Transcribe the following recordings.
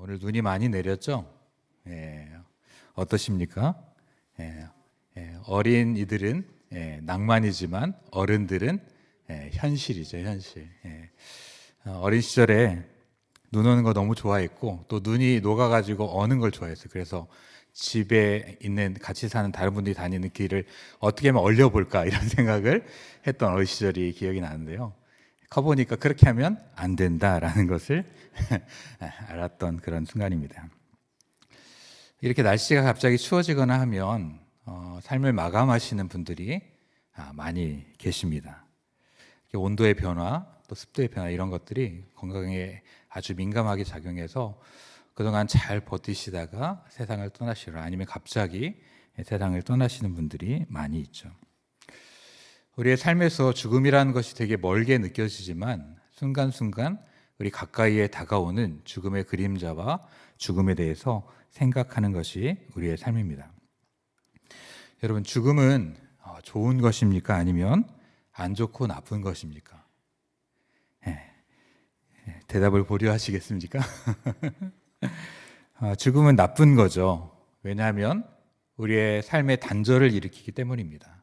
오늘 눈이 많이 내렸죠? 예, 어떠십니까? 예, 어린이들은 낭만이지만 어른들은 현실이죠, 현실. 어린 시절에 눈 오는 거 너무 좋아했고 또 눈이 녹아가지고 어는 걸 좋아했어요. 그래서 집에 있는 같이 사는 다른 분들이 다니는 길을 어떻게 하면 얼려볼까 이런 생각을 했던 어린 시절이 기억이 나는데요. 커보니까 그렇게 하면 안 된다라는 것을 알았던 그런 순간입니다. 이렇게 날씨가 갑자기 추워지거나 하면 삶을 마감하시는 분들이 많이 계십니다. 온도의 변화, 또 습도의 변화 이런 것들이 건강에 아주 민감하게 작용해서 그동안 잘 버티시다가 세상을 떠나시거나 아니면 갑자기 세상을 떠나시는 분들이 많이 있죠. 우리의 삶에서 죽음이라는 것이 되게 멀게 느껴지지만 순간순간 우리 가까이에 다가오는 죽음의 그림자와 죽음에 대해서 생각하는 것이 우리의 삶입니다. 여러분, 죽음은 좋은 것입니까? 아니면 안 좋고 나쁜 것입니까? 대답을 보류하시겠습니까? 죽음은 나쁜 거죠. 왜냐하면 우리의 삶의 단절을 일으키기 때문입니다.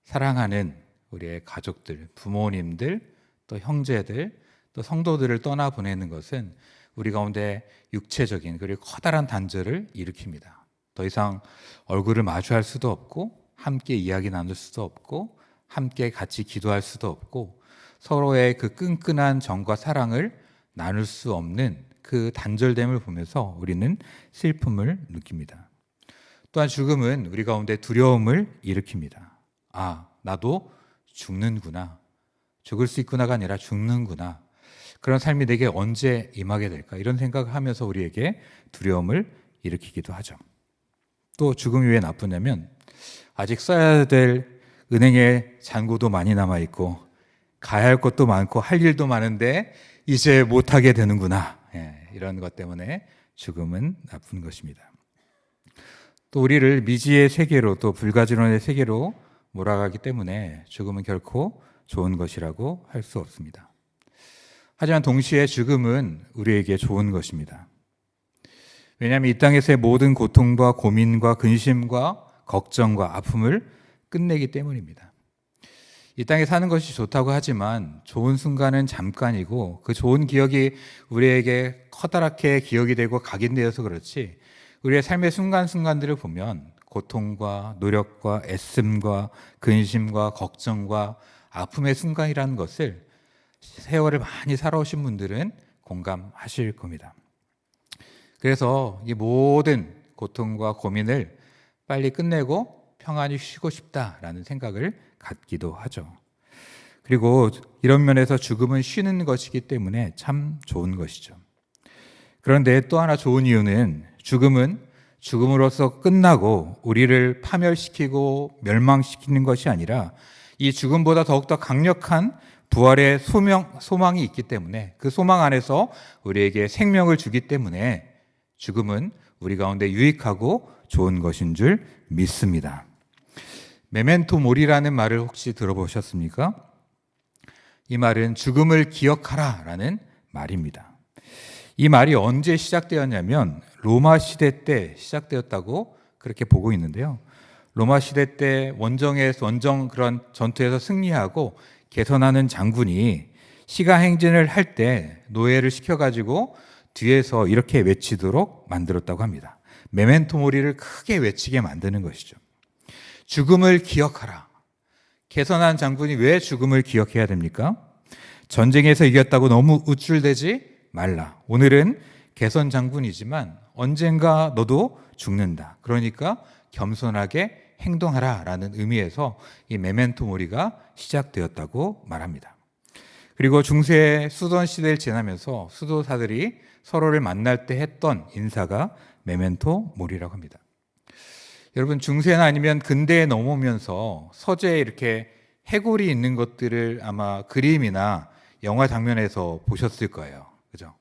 사랑하는 우리의 가족들, 부모님들, 또 형제들, 또 성도들을 떠나보내는 것은 우리 가운데 육체적인 그리고 커다란 단절을 일으킵니다. 더 이상 얼굴을 마주할 수도 없고 함께 이야기 나눌 수도 없고 함께 같이 기도할 수도 없고 서로의 그 끈끈한 정과 사랑을 나눌 수 없는 그 단절됨을 보면서 우리는 슬픔을 느낍니다. 또한 죽음은 우리 가운데 두려움을 일으킵니다. 나도 죽는구나. 죽을 수 있구나가 아니라 죽는구나. 그런 삶이 내게 언제 임하게 될까? 이런 생각을 하면서 우리에게 두려움을 일으키기도 하죠. 또 죽음이 왜 나쁘냐면 아직 써야 될 은행에 잔고도 많이 남아있고 가야 할 것도 많고 할 일도 많은데 이제 못하게 되는구나. 이런 것 때문에 죽음은 나쁜 것입니다. 또 우리를 미지의 세계로 또 불가지론의 세계로 몰아가기 때문에 죽음은 결코 좋은 것이라고 할 수 없습니다. 하지만 동시에 죽음은 우리에게 좋은 것입니다. 왜냐하면 이 땅에서의 모든 고통과 고민과 근심과 걱정과 아픔을 끝내기 때문입니다. 이 땅에 사는 것이 좋다고 하지만 좋은 순간은 잠깐이고 그 좋은 기억이 우리에게 커다랗게 기억이 되고 각인되어서 그렇지 우리의 삶의 순간순간들을 보면 고통과 노력과 애씀과 근심과 걱정과 아픔의 순간이라는 것을 세월을 많이 살아오신 분들은 공감하실 겁니다. 그래서 이 모든 고통과 고민을 빨리 끝내고 평안히 쉬고 싶다라는 생각을 갖기도 하죠. 그리고 이런 면에서 죽음은 쉬는 것이기 때문에 참 좋은 것이죠. 그런데 또 하나 좋은 이유는 죽음은 죽음으로써 끝나고 우리를 파멸시키고 멸망시키는 것이 아니라 이 죽음보다 더욱더 강력한 부활의 소망이 있기 때문에 그 소망 안에서 우리에게 생명을 주기 때문에 죽음은 우리 가운데 유익하고 좋은 것인 줄 믿습니다. 메멘토 모리라는 말을 혹시 들어보셨습니까? 이 말은 죽음을 기억하라 라는 말입니다. 이 말이 언제 시작되었냐면 로마 시대 때 시작되었다고 그렇게 보고 있는데요. 로마 시대 때 원정 그런 전투에서 승리하고 개선하는 장군이 시가행진을 할 때 노예를 시켜가지고 뒤에서 이렇게 외치도록 만들었다고 합니다. 메멘토 모리를 크게 외치게 만드는 것이죠. 죽음을 기억하라. 개선한 장군이 왜 죽음을 기억해야 됩니까? 전쟁에서 이겼다고 너무 우쭐대지 말라. 오늘은 개선 장군이지만 언젠가 너도 죽는다. 그러니까 겸손하게 행동하라 라는 의미에서 이 메멘토 모리가 시작되었다고 말합니다. 그리고 중세 수돈 시대를 지나면서 수도사들이 서로를 만날 때 했던 인사가 메멘토 모리라고 합니다. 여러분, 중세나 아니면 근대에 넘어오면서 서재에 이렇게 해골이 있는 것들을 아마 그림이나 영화 장면에서 보셨을 거예요. 그죠?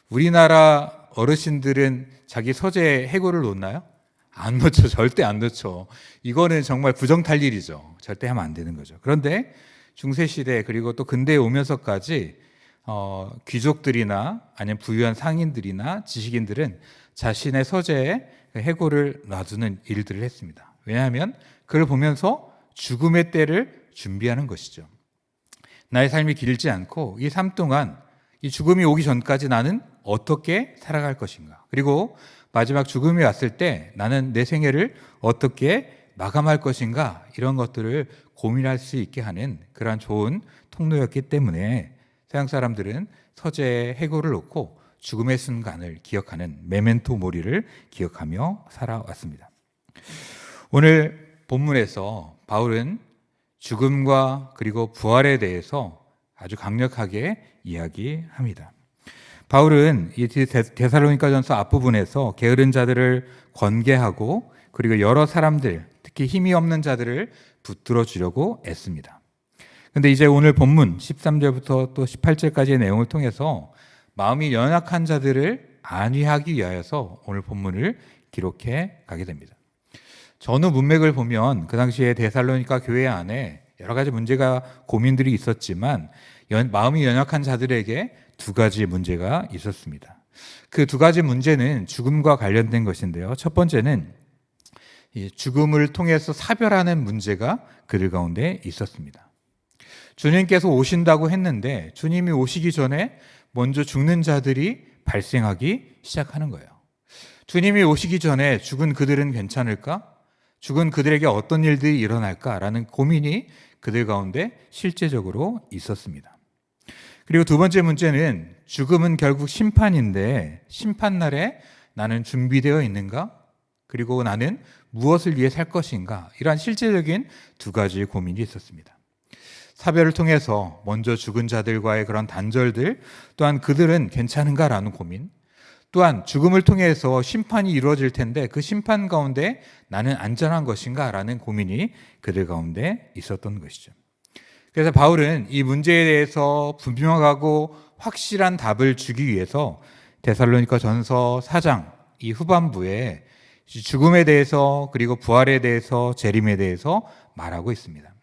우리나라 어르신들은 자기 서재에 해골을 놓나요? 안 놓죠. 절대 안 놓죠. 이거는 정말 부정탈 일이죠. 절대 하면 안 되는 거죠. 그런데 중세시대 그리고 또 근대에 오면서까지 귀족들이나 아니면 부유한 상인들이나 지식인들은 자신의 서재에 해골을 놔두는 일들을 했습니다. 왜냐하면 그걸 보면서 죽음의 때를 준비하는 것이죠. 나의 삶이 길지 않고 이 삶 동안 이 죽음이 오기 전까지 나는 어떻게 살아갈 것인가, 그리고 마지막 죽음이 왔을 때 나는 내 생애를 어떻게 마감할 것인가, 이런 것들을 고민할 수 있게 하는 그러한 좋은 통로였기 때문에 서양 사람들은 서재에 해골을 놓고 죽음의 순간을 기억하는 메멘토 모리를 기억하며 살아왔습니다. 오늘 본문에서 바울은 죽음과 그리고 부활에 대해서 아주 강력하게 이야기합니다. 바울은 이 데살로니가전서 앞부분에서 게으른 자들을 권계하고 그리고 여러 사람들, 특히 힘이 없는 자들을 붙들어 주려고 애씁니다. 그런데 이제 오늘 본문 13절부터 또 18절까지의 내용을 통해서 마음이 연약한 자들을 안위하기 위하여서 오늘 본문을 기록해 가게 됩니다. 전후 문맥을 보면 그 당시에 데살로니가 교회 안에 여러 가지 문제가, 고민들이 있었지만 마음이 연약한 자들에게 두 가지 문제가 있었습니다. 그 두 가지 문제는 죽음과 관련된 것인데요. 첫 번째는 이 죽음을 통해서 사별하는 문제가 그들 가운데 있었습니다. 주님께서 오신다고 했는데 주님이 오시기 전에 먼저 죽는 자들이 발생하기 시작하는 거예요. 주님이 오시기 전에 죽은 그들은 괜찮을까? 죽은 그들에게 어떤 일들이 일어날까라는 고민이 그들 가운데 실제적으로 있었습니다. 그리고 두 번째 문제는 죽음은 결국 심판인데 심판날에 나는 준비되어 있는가? 그리고 나는 무엇을 위해 살 것인가? 이러한 실제적인 두 가지 고민이 있었습니다. 사별을 통해서 먼저 죽은 자들과의 그런 단절들, 또한 그들은 괜찮은가라는 고민, 또한 죽음을 통해서 심판이 이루어질 텐데 그 심판 가운데 나는 안전한 것인가라는 고민이 그들 가운데 있었던 것이죠. 그래서 바울은 이 문제에 대해서 분명하고 확실한 답을 주기 위해서 데살로니가 전서 4장 이 후반부에 죽음에 대해서 그리고 부활에 대해서 재림에 대해서 말하고 있습니다.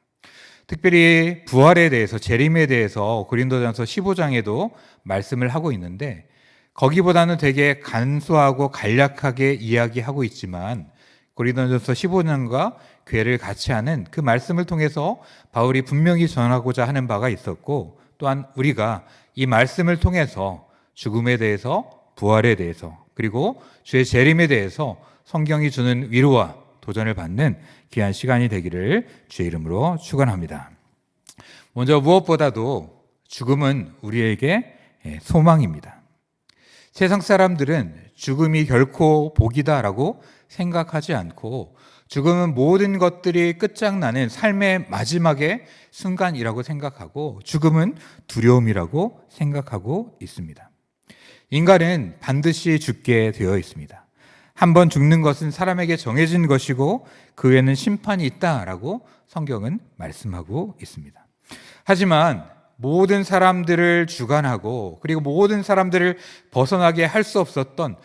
특별히 부활에 대해서, 재림에 대해서 고린도전서 15장에도 말씀을 하고 있는데 거기보다는 되게 간소하고 간략하게 이야기하고 있지만 고린도전서 15장과 괴를 같이 하는 그 말씀을 통해서 바울이 분명히 전하고자 하는 바가 있었고, 또한 우리가 이 말씀을 통해서 죽음에 대해서, 부활에 대해서, 그리고 주의 재림에 대해서 성경이 주는 위로와 도전을 받는 귀한 시간이 되기를 주의 이름으로 축원합니다. 먼저 무엇보다도 죽음은 우리에게 소망입니다. 세상 사람들은 죽음이 결코 복이다라고 생각하지 않고 죽음은 모든 것들이 끝장나는 삶의 마지막의 순간이라고 생각하고 죽음은 두려움이라고 생각하고 있습니다. 인간은 반드시 죽게 되어 있습니다. 한번 죽는 것은 사람에게 정해진 것이고 그 외에는 심판이 있다라고 성경은 말씀하고 있습니다. 하지만 모든 사람들을 주관하고 그리고 모든 사람들을 벗어나게 할 수 없었던,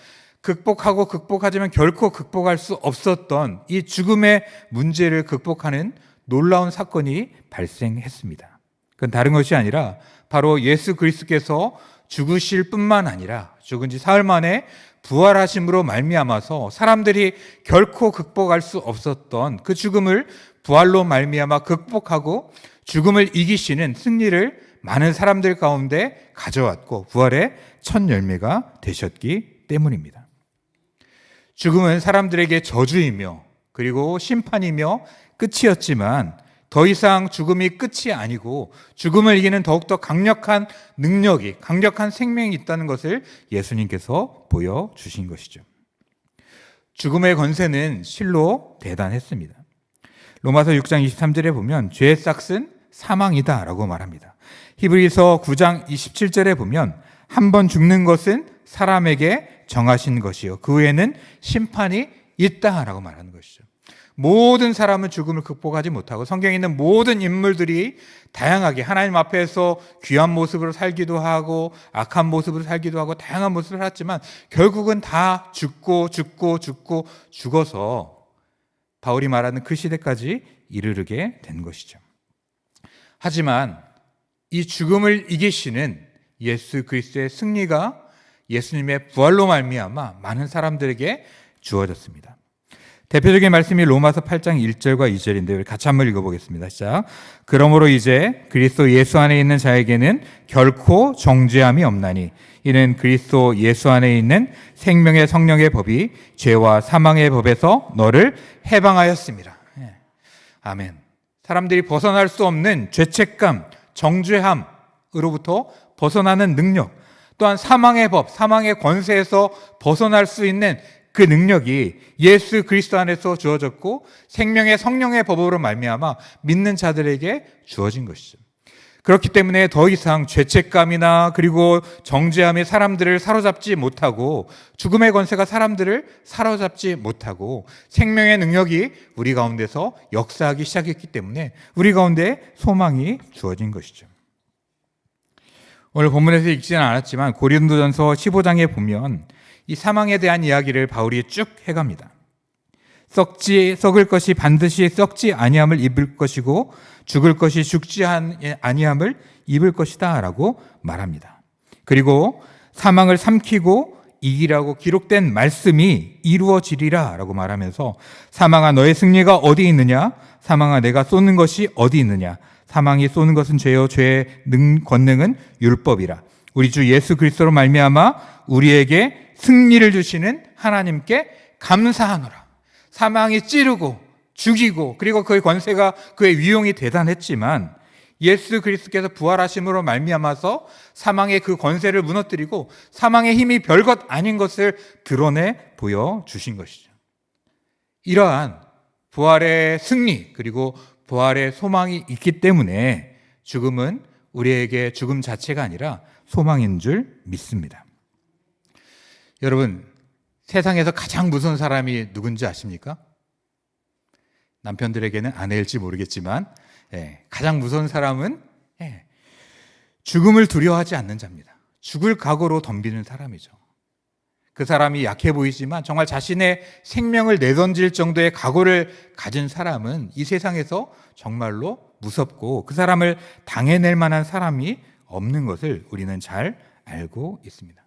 극복하지만 결코 극복할 수 없었던 이 죽음의 문제를 극복하는 놀라운 사건이 발생했습니다. 그건 다른 것이 아니라 바로 예수 그리스도께서 죽으실 뿐만 아니라 죽은 지 사흘 만에 부활하심으로 말미암아서 사람들이 결코 극복할 수 없었던 그 죽음을 부활로 말미암아 극복하고 죽음을 이기시는 승리를 많은 사람들 가운데 가져왔고 부활의 첫 열매가 되셨기 때문입니다. 죽음은 사람들에게 저주이며 그리고 심판이며 끝이었지만 더 이상 죽음이 끝이 아니고 죽음을 이기는 더욱더 강력한 능력이, 강력한 생명이 있다는 것을 예수님께서 보여주신 것이죠. 죽음의 권세는 실로 대단했습니다. 로마서 6장 23절에 보면 죄의 싹은 사망이다 라고 말합니다. 히브리서 9장 27절에 보면 한 번 죽는 것은 사람에게 정하신 것이요 그 후에는 심판이 있다라고 말하는 것이죠. 모든 사람은 죽음을 극복하지 못하고 성경에 있는 모든 인물들이 다양하게 하나님 앞에서 귀한 모습으로 살기도 하고 악한 모습으로 살기도 하고 다양한 모습을 살았지만 결국은 다 죽어서 바울이 말하는 그 시대까지 이르게 된 것이죠. 하지만 이 죽음을 이기시는 예수 그리스도의 승리가 예수님의 부활로 말미암아 많은 사람들에게 주어졌습니다. 대표적인 말씀이 로마서 8장 1절과 2절인데 같이 한번 읽어보겠습니다. 시작. 그러므로 이제 그리스도 예수 안에 있는 자에게는 결코 정죄함이 없나니 이는 그리스도 예수 안에 있는 생명의 성령의 법이 죄와 사망의 법에서 너를 해방하였습니다. 아멘. 사람들이 벗어날 수 없는 죄책감, 정죄함으로부터 벗어나는 능력, 또한 사망의 법, 사망의 권세에서 벗어날 수 있는 그 능력이 예수 그리스도 안에서 주어졌고 생명의 성령의 법으로 말미암아 믿는 자들에게 주어진 것이죠. 그렇기 때문에 더 이상 죄책감이나 그리고 정죄함이 사람들을 사로잡지 못하고 죽음의 권세가 사람들을 사로잡지 못하고 생명의 능력이 우리 가운데서 역사하기 시작했기 때문에 우리 가운데 소망이 주어진 것이죠. 오늘 본문에서 읽지는 않았지만 고린도전서 15장에 보면 이 사망에 대한 이야기를 바울이 쭉 해갑니다. 썩을 것이 반드시 썩지 아니함을 입을 것이고 죽을 것이 죽지 아니함을 입을 것이다 라고 말합니다. 그리고 사망을 삼키고 이기라고 기록된 말씀이 이루어지리라 라고 말하면서 사망아 너의 승리가 어디 있느냐? 사망아 내가 쏘는 것이 어디 있느냐? 사망이 쏘는 것은 죄요 죄의 권능은 율법이라. 우리 주 예수 그리스도로 말미암아 우리에게 승리를 주시는 하나님께 감사하노라. 사망이 찌르고 죽이고 그리고 그의 권세가 그의 위용이 대단했지만 예수 그리스도께서 부활하심으로 말미암아서 사망의 그 권세를 무너뜨리고 사망의 힘이 별것 아닌 것을 드러내 보여주신 것이죠. 이러한 부활의 승리 그리고 부활의 소망이 있기 때문에 죽음은 우리에게 죽음 자체가 아니라 소망인 줄 믿습니다. 여러분, 세상에서 가장 무서운 사람이 누군지 아십니까? 남편들에게는 아내일지 모르겠지만 가장 무서운 사람은 죽음을 두려워하지 않는 자입니다. 죽을 각오로 덤비는 사람이죠. 그 사람이 약해 보이지만 정말 자신의 생명을 내던질 정도의 각오를 가진 사람은 이 세상에서 정말로 무섭고 그 사람을 당해낼 만한 사람이 없는 것을 우리는 잘 알고 있습니다.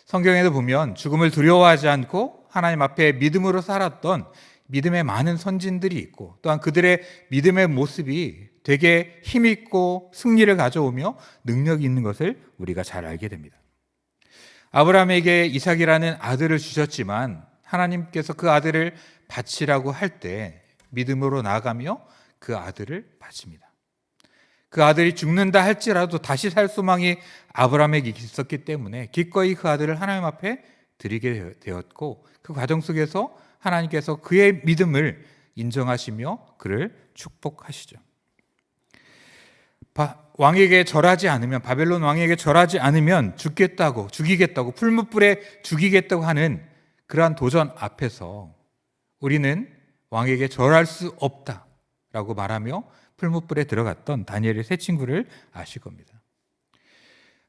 성경에도 보면 죽음을 두려워하지 않고 하나님 앞에 믿음으로 살았던 믿음의 많은 선진들이 있고 또한 그들의 믿음의 모습이 되게 힘있고 승리를 가져오며 능력이 있는 것을 우리가 잘 알게 됩니다. 아브라함에게 이삭이라는 아들을 주셨지만 하나님께서 그 아들을 바치라고 할 때 믿음으로 나아가며 그 아들을 바칩니다. 그 아들이 죽는다 할지라도 다시 살 소망이 아브라함에게 있었기 때문에 기꺼이 그 아들을 하나님 앞에 드리게 되었고 그 과정 속에서 하나님께서 그의 믿음을 인정하시며 그를 축복하시죠. 왕에게 절하지 않으면 바벨론 왕에게 절하지 않으면 죽이겠다고 풀무불에 죽이겠다고 하는 그러한 도전 앞에서 우리는 왕에게 절할 수 없다라고 말하며 풀무불에 들어갔던 다니엘의 세 친구를 아실 겁니다.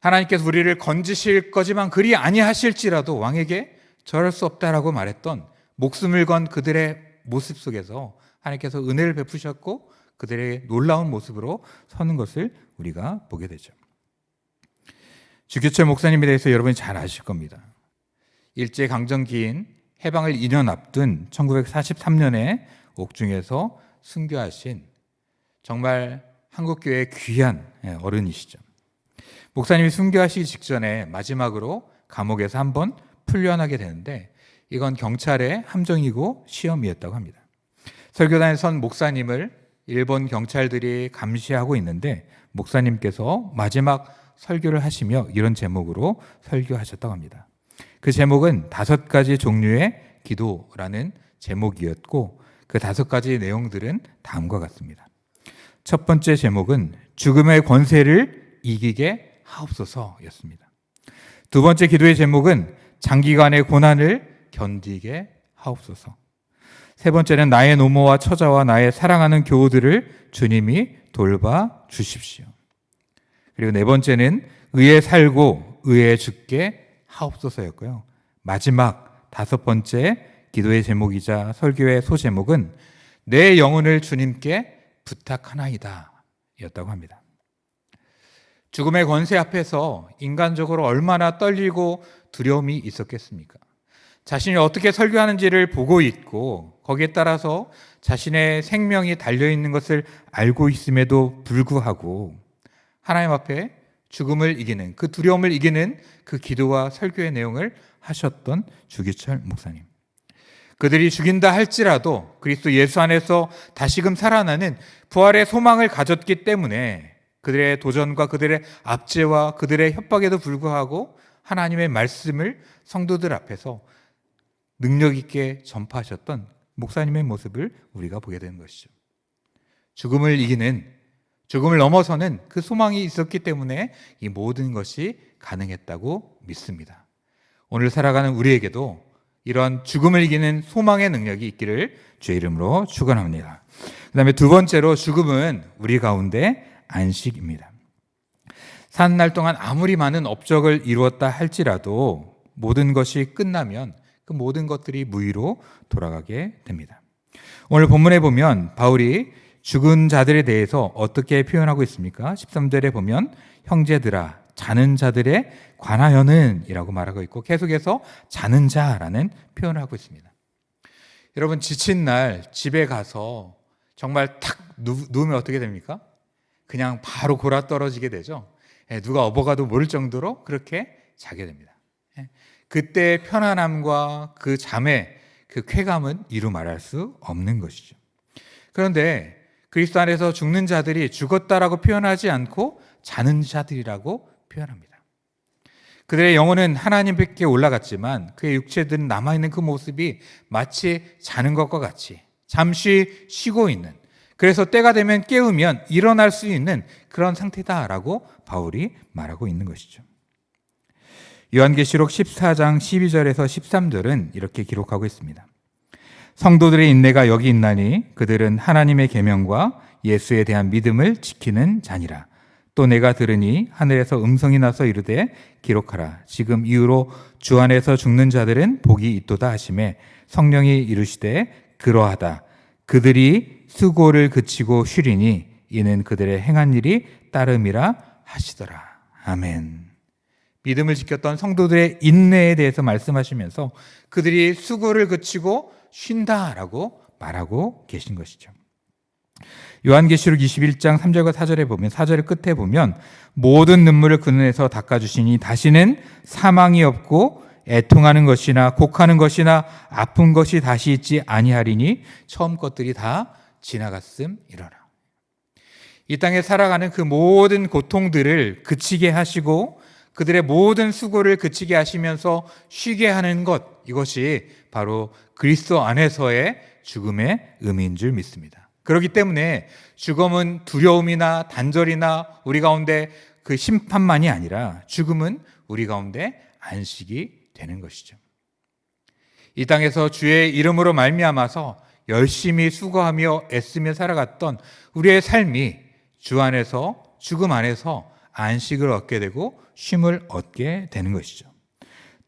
하나님께서 우리를 건지실 거지만 그리 아니하실지라도 왕에게 절할 수 없다라고 말했던 목숨을 건 그들의 모습 속에서 하나님께서 은혜를 베푸셨고 그들의 놀라운 모습으로 서는 것을 우리가 보게 되죠. 주규철 목사님에 대해서 여러분이 잘 아실 겁니다. 일제강점기인 해방을 2년 앞둔 1943년에 옥중에서 순교하신 정말 한국교회의 귀한 어른이시죠. 목사님이 순교하시기 직전에 마지막으로 감옥에서 한번 풀려나게 되는데 이건 경찰의 함정이고 시험이었다고 합니다. 설교단에 선 목사님을 일본 경찰들이 감시하고 있는데 목사님께서 마지막 설교를 하시며 이런 제목으로 설교하셨다고 합니다. 그 제목은 5가지 종류의 기도라는 제목이었고 그 5가지 내용들은 다음과 같습니다. 첫 번째 제목은 죽음의 권세를 이기게 하옵소서였습니다. 두 번째 기도의 제목은 장기간의 고난을 견디게 하옵소서. 세 번째는 나의 노모와 처자와 나의 사랑하는 교우들을 주님이 돌봐 주십시오. 그리고 네 번째는 의에 살고 의에 죽게 하옵소서였고요. 마지막 5번째 기도의 제목이자 설교의 소제목은 내 영혼을 주님께 부탁하나이다 였다고 합니다. 죽음의 권세 앞에서 인간적으로 얼마나 떨리고 두려움이 있었겠습니까? 자신이 어떻게 설교하는지를 보고 있고 거기에 따라서 자신의 생명이 달려있는 것을 알고 있음에도 불구하고 하나님 앞에 죽음을 이기는, 그 두려움을 이기는 그 기도와 설교의 내용을 하셨던 주기철 목사님. 그들이 죽인다 할지라도 그리스도 예수 안에서 다시금 살아나는 부활의 소망을 가졌기 때문에 그들의 도전과 그들의 압제와 그들의 협박에도 불구하고 하나님의 말씀을 성도들 앞에서 능력 있게 전파하셨던 목사님의 모습을 우리가 보게 되는 것이죠. 죽음을 이기는, 죽음을 넘어서는 그 소망이 있었기 때문에 이 모든 것이 가능했다고 믿습니다. 오늘 살아가는 우리에게도 이런 죽음을 이기는 소망의 능력이 있기를 주의 이름으로 축원합니다. 그 다음에 두 번째로 죽음은 우리 가운데 안식입니다. 사는 날 동안 아무리 많은 업적을 이루었다 할지라도 모든 것이 끝나면 그 모든 것들이 무의로 돌아가게 됩니다. 오늘 본문에 보면 바울이 죽은 자들에 대해서 어떻게 표현하고 있습니까? 13절에 보면 형제들아 자는 자들에 관하여는 이라고 말하고 있고 계속해서 자는 자라는 표현을 하고 있습니다. 여러분 지친 날 집에 가서 정말 탁 누우면 어떻게 됩니까? 그냥 바로 골아 떨어지게 되죠. 누가 업어가도 모를 정도로 그렇게 자게 됩니다. 그때 편안함과 그 잠의 그 쾌감은 이루 말할 수 없는 것이죠. 그런데 그리스도 안에서 죽는 자들이 죽었다라고 표현하지 않고 자는 자들이라고 표현합니다. 그들의 영혼은 하나님께 올라갔지만 그의 육체들은 남아있는 그 모습이 마치 자는 것과 같이 잠시 쉬고 있는, 그래서 때가 되면 깨우면 일어날 수 있는 그런 상태다라고 바울이 말하고 있는 것이죠. 요한계시록 14장 12절에서 13절은 이렇게 기록하고 있습니다. 성도들의 인내가 여기 있나니 그들은 하나님의 계명과 예수에 대한 믿음을 지키는 자니라. 또 내가 들으니 하늘에서 음성이 나서 이르되 기록하라. 지금 이후로 주 안에서 죽는 자들은 복이 있도다 하시매 성령이 이르시되 그러하다. 그들이 수고를 그치고 쉬리니 이는 그들의 행한 일이 따름이라 하시더라. 아멘. 믿음을 지켰던 성도들의 인내에 대해서 말씀하시면서 그들이 수고를 그치고 쉰다라고 말하고 계신 것이죠. 요한계시록 21장 3절과 4절에 보면 4절 끝에 보면 모든 눈물을 그 눈에서 닦아주시니 다시는 사망이 없고 애통하는 것이나 곡하는 것이나 아픈 것이 다시 있지 아니하리니 처음 것들이 다 지나갔음이러라. 이 땅에 살아가는 그 모든 고통들을 그치게 하시고 그들의 모든 수고를 그치게 하시면서 쉬게 하는 것, 이것이 바로 그리스도 안에서의 죽음의 의미인 줄 믿습니다. 그렇기 때문에 죽음은 두려움이나 단절이나 우리 가운데 그 심판만이 아니라 죽음은 우리 가운데 안식이 되는 것이죠. 이 땅에서 주의 이름으로 말미암아서 열심히 수고하며 애쓰며 살아갔던 우리의 삶이 주 안에서, 죽음 안에서 안식을 얻게 되고 쉼을 얻게 되는 것이죠.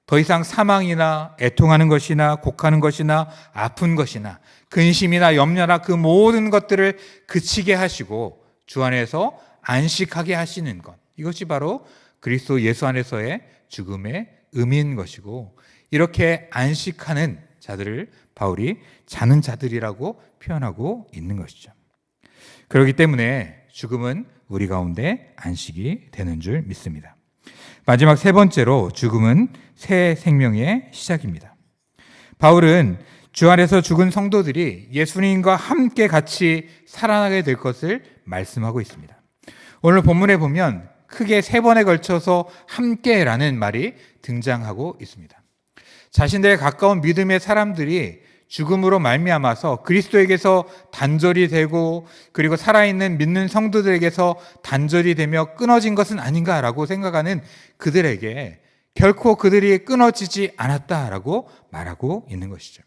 더 이상 사망이나 애통하는 것이나 곡하는 것이나 아픈 것이나 근심이나 염려나 그 모든 것들을 그치게 하시고 주 안에서 안식하게 하시는 것, 이것이 바로 그리스도 예수 안에서의 죽음의 의미인 것이고, 이렇게 안식하는 자들을 바울이 자는 자들이라고 표현하고 있는 것이죠. 그렇기 때문에 죽음은 우리 가운데 안식이 되는 줄 믿습니다. 마지막 세 번째로 죽음은 새 생명의 시작입니다. 바울은 주 안에서 죽은 성도들이 예수님과 함께 같이 살아나게 될 것을 말씀하고 있습니다. 오늘 본문에 보면 크게 세 번에 걸쳐서 함께라는 말이 등장하고 있습니다. 자신들의 가까운 믿음의 사람들이 죽음으로 말미암아서 그리스도에게서 단절이 되고 그리고 살아있는 믿는 성도들에게서 단절이 되며 끊어진 것은 아닌가라고 생각하는 그들에게 결코 그들이 끊어지지 않았다라고 말하고 있는 것이죠.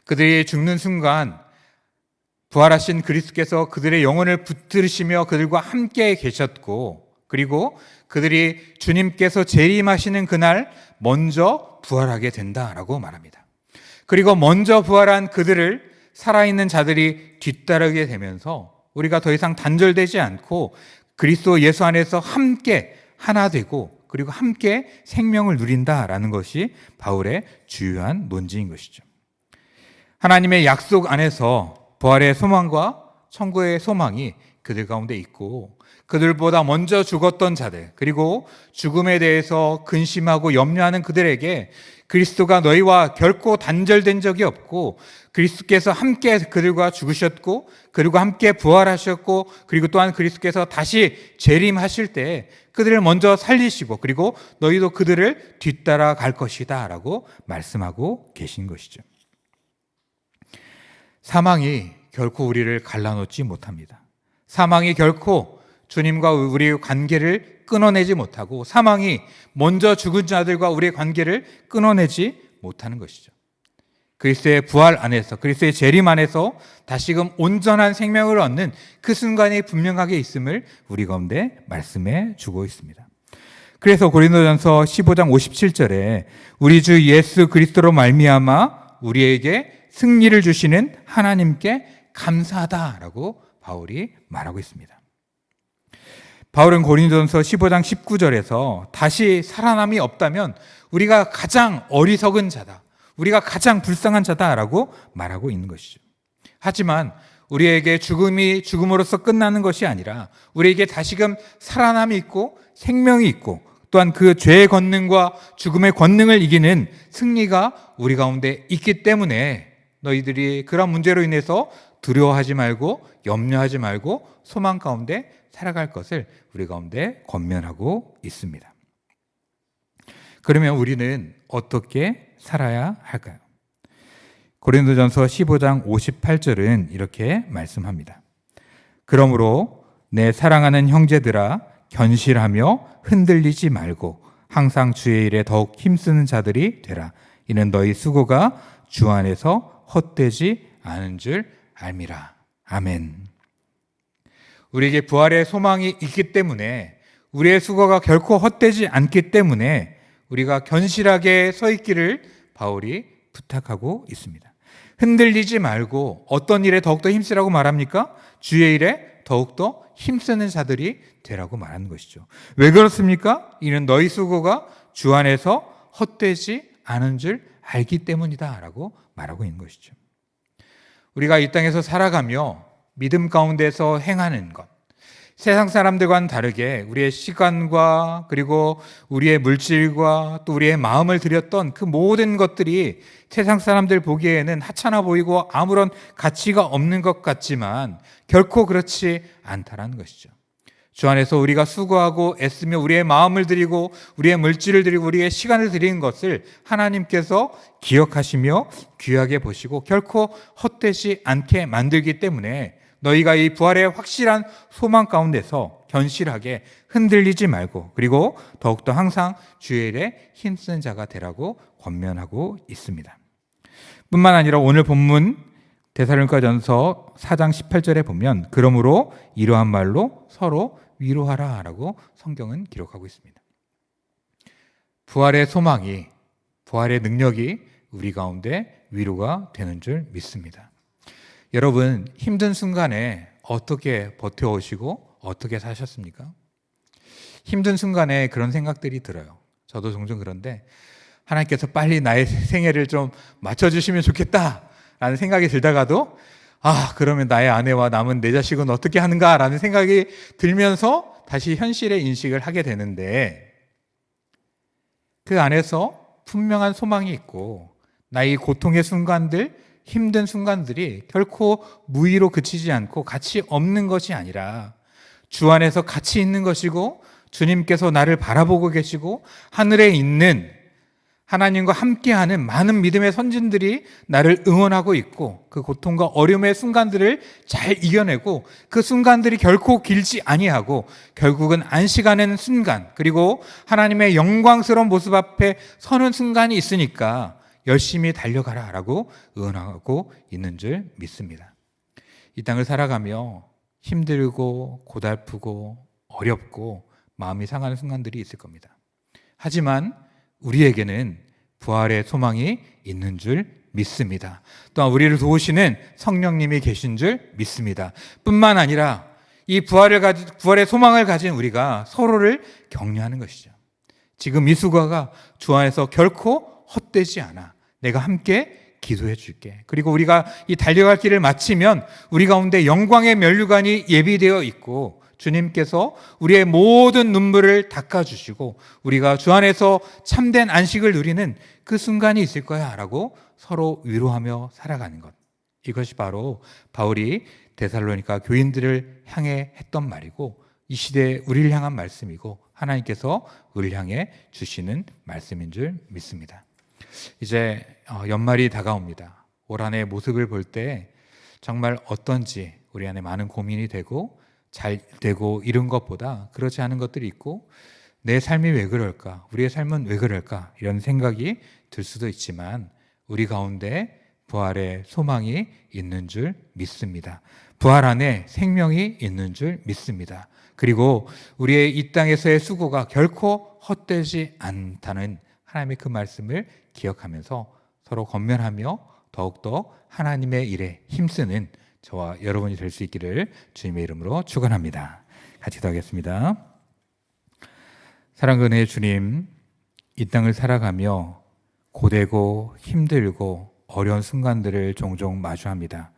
그들이 죽는 순간 부활하신 그리스도께서 그들의 영혼을 붙들으시며 그들과 함께 계셨고, 그리고 그들이 주님께서 재림하시는 그날 먼저 부활하게 된다라고 말합니다. 그리고 먼저 부활한 그들을 살아있는 자들이 뒤따르게 되면서 우리가 더 이상 단절되지 않고 그리스도 예수 안에서 함께 하나 되고 그리고 함께 생명을 누린다라는 것이 바울의 주요한 논지인 것이죠. 하나님의 약속 안에서 부활의 소망과 천국의 소망이 그들 가운데 있고 그들보다 먼저 죽었던 자들 그리고 죽음에 대해서 근심하고 염려하는 그들에게 그리스도가 너희와 결코 단절된 적이 없고 그리스도께서 함께 그들과 죽으셨고 그리고 함께 부활하셨고 그리고 또한 그리스도께서 다시 재림하실 때 그들을 먼저 살리시고 그리고 너희도 그들을 뒤따라 갈 것이다 라고 말씀하고 계신 것이죠. 사망이 결코 우리를 갈라놓지 못합니다. 사망이 결코 주님과 우리의 관계를 끊어내지 못하고 사망이 먼저 죽은 자들과 우리의 관계를 끊어내지 못하는 것이죠. 그리스도의 부활 안에서 그리스도의 재림 안에서 다시금 온전한 생명을 얻는 그 순간이 분명하게 있음을 우리 가운데 말씀해 주고 있습니다. 그래서 고린도전서 15장 57절에 우리 주 예수 그리스도로 말미암아 우리에게 승리를 주시는 하나님께 감사하다라고 바울이 말하고 있습니다. 바울은 고린도전서 15장 19절에서 다시 살아남이 없다면 우리가 가장 어리석은 자다, 우리가 가장 불쌍한 자다라고 말하고 있는 것이죠. 하지만 우리에게 죽음이 죽음으로써 끝나는 것이 아니라 우리에게 다시금 살아남이 있고 생명이 있고 또한 그 죄의 권능과 죽음의 권능을 이기는 승리가 우리 가운데 있기 때문에 너희들이 그런 문제로 인해서 두려워하지 말고 염려하지 말고 소망 가운데 살아갈 것을 우리 가운데 권면하고 있습니다. 그러면 우리는 어떻게 살아야 할까요? 고린도전서 15장 58절은 이렇게 말씀합니다. 그러므로 내 사랑하는 형제들아 견실하며 흔들리지 말고 항상 주의 일에 더욱 힘쓰는 자들이 되라. 이는 너희 수고가 주 안에서 헛되지 않은 줄 알미라. 아멘. 우리에게 부활의 소망이 있기 때문에 우리의 수고가 결코 헛되지 않기 때문에 우리가 견실하게 서 있기를 바울이 부탁하고 있습니다. 흔들리지 말고 어떤 일에 더욱더 힘쓰라고 말합니까? 주의 일에 더욱더 힘쓰는 자들이 되라고 말하는 것이죠. 왜 그렇습니까? 이는 너희 수고가 주 안에서 헛되지 않은 줄 알기 때문이다 라고 말하고 있는 것이죠. 우리가 이 땅에서 살아가며 믿음 가운데서 행하는 것, 세상 사람들과는 다르게 우리의 시간과 그리고 우리의 물질과 또 우리의 마음을 들였던 그 모든 것들이 세상 사람들 보기에는 하찮아 보이고 아무런 가치가 없는 것 같지만 결코 그렇지 않다라는 것이죠. 주 안에서 우리가 수고하고 애쓰며 우리의 마음을 드리고 우리의 물질을 드리고 우리의 시간을 드리는 것을 하나님께서 기억하시며 귀하게 보시고 결코 헛되지 않게 만들기 때문에 너희가 이 부활의 확실한 소망 가운데서 견실하게 흔들리지 말고 그리고 더욱더 항상 주의 일에 힘쓰는 자가 되라고 권면하고 있습니다. 뿐만 아니라 오늘 본문 데살로니가전서 4장 18절에 보면 그러므로 이러한 말로 서로 위로하라 라고 성경은 기록하고 있습니다. 부활의 소망이, 부활의 능력이 우리 가운데 위로가 되는 줄 믿습니다. 여러분, 힘든 순간에 어떻게 버텨오시고 어떻게 사셨습니까? 힘든 순간에 그런 생각들이 들어요. 저도 종종 그런데 하나님께서 빨리 나의 생애를 좀 맞춰주시면 좋겠다 라는 생각이 들다가도 그러면 나의 아내와 남은 내 자식은 어떻게 하는가 라는 생각이 들면서 다시 현실의 인식을 하게 되는데 그 안에서 분명한 소망이 있고 나의 고통의 순간들, 힘든 순간들이 결코 무의로 그치지 않고 가치 없는 것이 아니라 주 안에서 가치 있는 것이고 주님께서 나를 바라보고 계시고 하늘에 있는 하나님과 함께하는 많은 믿음의 선진들이 나를 응원하고 있고 그 고통과 어려움의 순간들을 잘 이겨내고 그 순간들이 결코 길지 아니하고 결국은 안식하는 순간 그리고 하나님의 영광스러운 모습 앞에 서는 순간이 있으니까 열심히 달려가라 라고 응원하고 있는 줄 믿습니다. 이 땅을 살아가며 힘들고 고달프고 어렵고 마음이 상하는 순간들이 있을 겁니다. 하지만 우리에게는 부활의 소망이 있는 줄 믿습니다. 또한 우리를 도우시는 성령님이 계신 줄 믿습니다. 뿐만 아니라 이 부활의 소망을 가진 우리가 서로를 격려하는 것이죠. 지금 이 수고가 주 안에서 결코 헛되지 않아. 내가 함께 기도해 줄게. 그리고 우리가 이 달려갈 길을 마치면 우리 가운데 영광의 면류관이 예비되어 있고 주님께서 우리의 모든 눈물을 닦아주시고 우리가 주 안에서 참된 안식을 누리는 그 순간이 있을 거야 라고 서로 위로하며 살아가는 것. 이것이 바로 바울이 데살로니가 교인들을 향해 했던 말이고 이 시대에 우리를 향한 말씀이고 하나님께서 우리를 향해 주시는 말씀인 줄 믿습니다. 이제 연말이 다가옵니다. 올 한해 모습을 볼 때 정말 어떤지 우리 안에 많은 고민이 되고 잘 되고 이런 것보다 그렇지 않은 것들이 있고 내 삶이 왜 그럴까? 우리의 삶은 왜 그럴까? 이런 생각이 들 수도 있지만 우리 가운데 부활의 소망이 있는 줄 믿습니다. 부활 안에 생명이 있는 줄 믿습니다. 그리고 우리의 이 땅에서의 수고가 결코 헛되지 않다는 하나님의 그 말씀을 기억하면서 서로 권면하며 더욱더 하나님의 일에 힘쓰는 저와 여러분이 될 수 있기를 주님의 이름으로 축원합니다. 같이 기도하겠습니다. 사랑과 은혜의 주님, 이 땅을 살아가며 고되고 힘들고 어려운 순간들을 종종 마주합니다.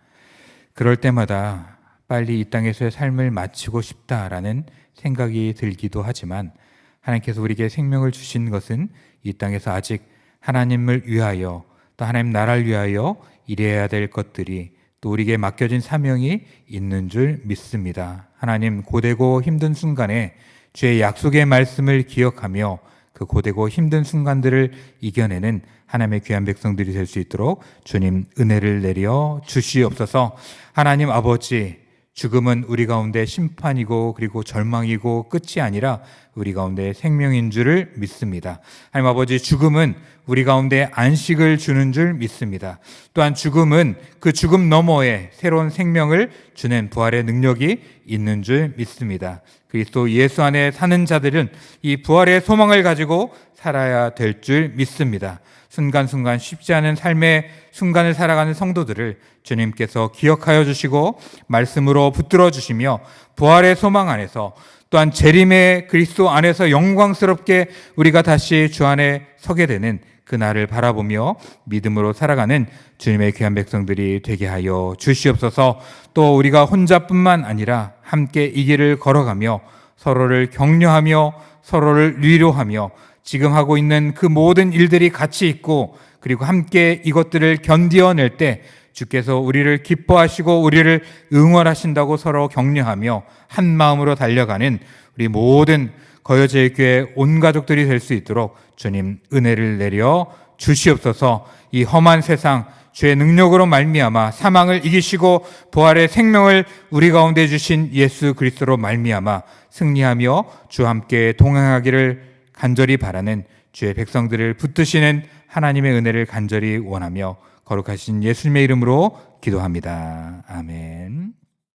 그럴 때마다 빨리 이 땅에서의 삶을 마치고 싶다라는 생각이 들기도 하지만 하나님께서 우리에게 생명을 주신 것은 이 땅에서 아직 하나님을 위하여 또 하나님 나라를 위하여 일해야 될 것들이 또 우리에게 맡겨진 사명이 있는 줄 믿습니다. 하나님, 고되고 힘든 순간에 주의 약속의 말씀을 기억하며 그 고되고 힘든 순간들을 이겨내는 하나님의 귀한 백성들이 될 수 있도록 주님 은혜를 내려 주시옵소서. 하나님 아버지, 죽음은 우리 가운데 심판이고 그리고 절망이고 끝이 아니라 우리 가운데 생명인 줄을 믿습니다. 하나님 아버지, 죽음은 우리 가운데 안식을 주는 줄 믿습니다. 또한 죽음은 그 죽음 너머에 새로운 생명을 주는 부활의 능력이 있는 줄 믿습니다. 그리스도 예수 안에 사는 자들은 이 부활의 소망을 가지고 살아야 될 줄 믿습니다. 순간순간 쉽지 않은 삶의 순간을 살아가는 성도들을 주님께서 기억하여 주시고 말씀으로 붙들어 주시며 부활의 소망 안에서 또한 재림의 그리스도 안에서 영광스럽게 우리가 다시 주 안에 서게 되는 그날을 바라보며 믿음으로 살아가는 주님의 귀한 백성들이 되게 하여 주시옵소서. 또 우리가 혼자뿐만 아니라 함께 이 길을 걸어가며 서로를 격려하며 서로를 위로하며 지금 하고 있는 그 모든 일들이 같이 있고 그리고 함께 이것들을 견디어낼 때 주께서 우리를 기뻐하시고 우리를 응원하신다고 서로 격려하며 한 마음으로 달려가는 우리 모든 거여제일교회 온 가족들이 될 수 있도록 주님 은혜를 내려 주시옵소서. 이 험한 세상 주의 능력으로 말미암아 사망을 이기시고 부활의 생명을 우리 가운데 주신 예수 그리스도로 말미암아 승리하며 주와 함께 동행하기를 간절히 바라는 주의 백성들을 붙드시는 하나님의 은혜를 간절히 원하며 거룩하신 예수님의 이름으로 기도합니다. 아멘.